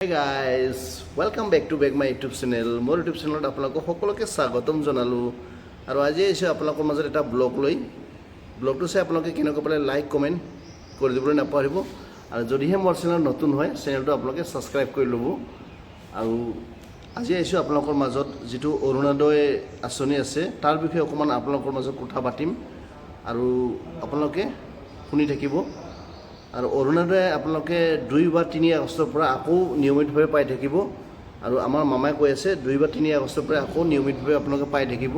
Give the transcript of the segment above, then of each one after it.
Hey guys, welcome back to my YouTube channel. More YouTube channel আপোনালোকক সকলোকে স্বাগতম জনালো আৰু আজি এসে আপোনালোকৰ মাজত এটা ব্লগ লৈ ব্লগটো চাই আপোনালোকে কেনেকৈ পালে লাইক কমেন্ট কৰি দিবলৈ নাপাহৰিব আৰু যদিহে মোৰ চেনেল নতুন হয় চেনেলটো আপোনালোকে সাবস্ক্ৰাইব কৰি ল'ব আৰু আজি এসে আপোনালোকৰ মাজত যেটো অৰুণোদয় আঁচনি আছে তাৰ বিষয়ে অকমান আপোনালোকৰ মাজত কথা পাতিম আৰু আপোনালোকে শুনি থাকিব আৰু অৰুণোদয় আপোনালোকে 2 বা 3 আগষ্টৰ পৰা আকৌ নিয়মিতভাৱে পাই থাকিব আৰু আমাৰ মামাই কৈ আছে 2 বা 3 আগষ্টৰ পৰা আকৌ নিয়মিতভাৱে আপোনালোকে পাই থাকিব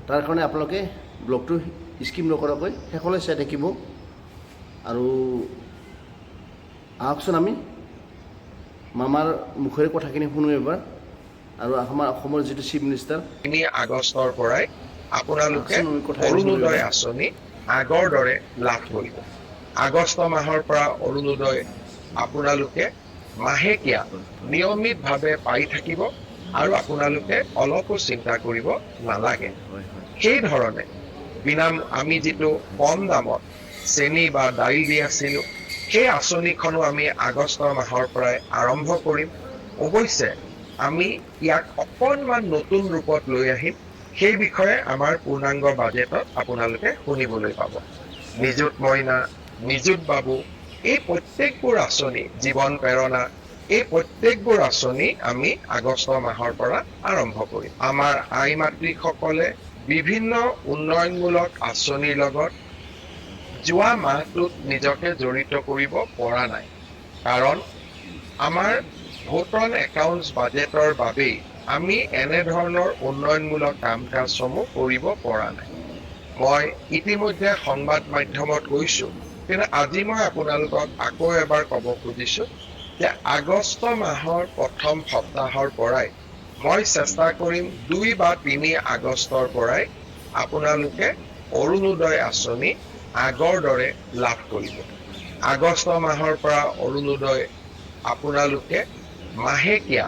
তাৰ কাৰণে আপোনালোকে ব্লগটো স্কিপ নকৰাকৈ শেষলৈ চাই থাকিব আৰু আহকচোন আমি মামাৰ মুখেৰে কথাখিনি শুনো এবাৰ আৰু আমাৰ অসমৰ যেটো চিফ মিনিষ্টাৰ 3 আগষ্টৰ পৰাই আপোনালোকে অৰুণোদয় আঁচনি আগৰ দৰে লাভ কৰিব আগষ্ট মাহৰ পৰা অৰুণোদয় আপোনালোকে মাহেকীয়া নিয়মিতভাৱে পাই থাকিব আৰু আপোনালোকে অলপো চিন্তা কৰিব নালাগে সেই ধৰণে বিনাম আমি যেটো কম দামত চেনি বা দাইল দি আছিলো সেই আঁচনিখনো আমি আগষ্ট মাহৰ পৰাই আৰম্ভ কৰিম অৱশ্যে আমি ইয়াক অকণমান নতুন ৰূপত লৈ আহিম সেই বিষয়ে আমাৰ পূৰ্ণাংগ বাজেটত আপোনালোকে শুনিবলৈ পাব নিযুত মইনা নিযুত বাবু এই প্ৰত্যেকবোৰ আঁচনি জীৱন প্ৰেৰণা এই প্ৰত্যেকবোৰ আঁচনি আমি আগষ্ট মাহৰ পৰা আৰম্ভ কৰিম আমাৰ আই মাতৃসকলে বিভিন্ন উন্নয়নমূলক আঁচনিৰ লগত যোৱা মাহটোত নিজকে জড়িত কৰিব পৰা নাই কাৰণ আমাৰ ভোটন একাউণ্টছ বাজেটৰ বাবেই আমি এনে ধৰণৰ উন্নয়নমূলক কাম-কাজসমূহ কৰিব পৰা নাই মই ইতিমধ্যে সংবাদ মাধ্যমত কৈছো কিন্তু আজি মই আপোনালোকক আকৌ এবাৰ ক'ব খুজিছো যে আগষ্ট মাহৰ প্ৰথম সপ্তাহৰ পৰাই মই চেষ্টা কৰিম 2 বা 3 আগষ্টৰ পৰাই আপোনালোকে অৰুণোদয় আঁচনি আগৰ দৰে লাভ কৰিব আগষ্ট মাহৰ পৰা অৰুণোদয় আপোনালোকে মাহেকীয়া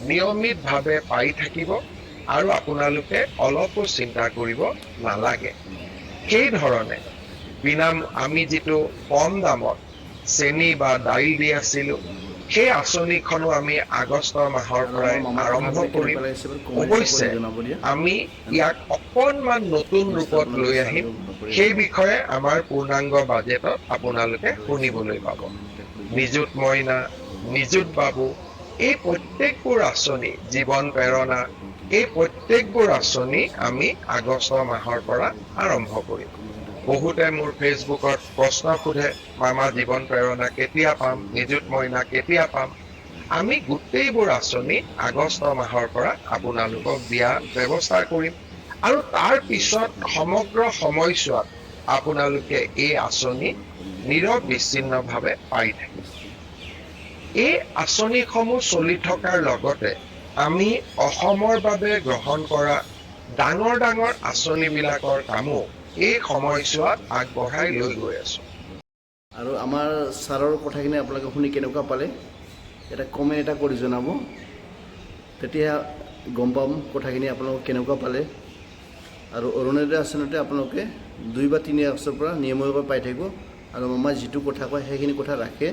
নিয়মিতভাৱে পাই থাকিব আৰু আপোনালোকে অলপো চিন্তা কৰিব নালাগে সেই ধৰণে বিনাম আমি যেটো কম দামত চেনি বা দাইল দি আছিলো সেই আঁচনিখনো আমি আগষ্ট মাহৰ পৰাই আৰম্ভ কৰিম অৱশ্যে আমি ইয়াক অকণমান নতুন ৰূপত লৈ আহিম সেই বিষয়ে আমাৰ পূৰ্ণাংগ বাজেটত আপোনালোকে শুনিবলৈ পাব নিযুত মইনা নিযুত বাবু এই প্ৰত্যেকবোৰ আঁচনি জীৱন প্ৰেৰণা এই প্ৰত্যেকবোৰ আঁচনি আমি আগষ্ট মাহৰ পৰা আৰম্ভ কৰিম বহুতে মোৰ ফেচবুকত প্ৰশ্ন সোধে মামা জীৱন প্ৰেৰণা কেতিয়া পাম নিযুত মইনা কেতিয়া পাম আমি গোটেইবোৰ আঁচনি আগষ্ট মাহৰ পৰা আপোনালোকক দিয়া ব্যৱস্থা কৰিম আৰু তাৰ পিছত সমগ্ৰ সময়ছোৱাত আপোনালোকে এই আঁচনি নিৰবিচ্ছিন্নভাৱে পাই থাকিব এই আঁচনিসমূহ চলি থকাৰ লগতে আমি অসমৰ বাবে গ্ৰহণ কৰা ডাঙৰ ডাঙৰ আঁচনিবিলাকৰ কামো এই সময়ছোৱাত আগবঢ়াই লৈ গৈ আছো আৰু আমাৰ ছাৰৰ কথাখিনি আপোনালোকে শুনি কেনেকুৱা পালে এটা কমেন্ট এটা কৰি জনাব তেতিয়া গম পাম কথাখিনি আপোনালোকে কেনেকুৱা পালে আৰু অৰুণোদয় আঁচনিতে আপোনালোকে 2 বা 3 আগষ্টৰ পৰা নিয়মীয়াকৈ পাই থাকিব আৰু মামাই যেটো কথা কয় সেইখিনি কথা ৰাখে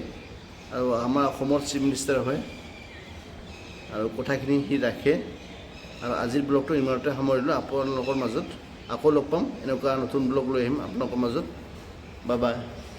আৰু আমাৰ অসমৰ চিফ মিনিষ্টাৰ হয় আৰু কথাখিনি হি ৰাখে আৰু আজিৰ ব্লগটো ইমানতে সামৰিলোঁ আপোনালোকৰ মাজত আকৌ লগ পাম এনেকুৱা নতুন ব্লগ লৈ আহিম আপোনালোকৰ মাজত বাই বাই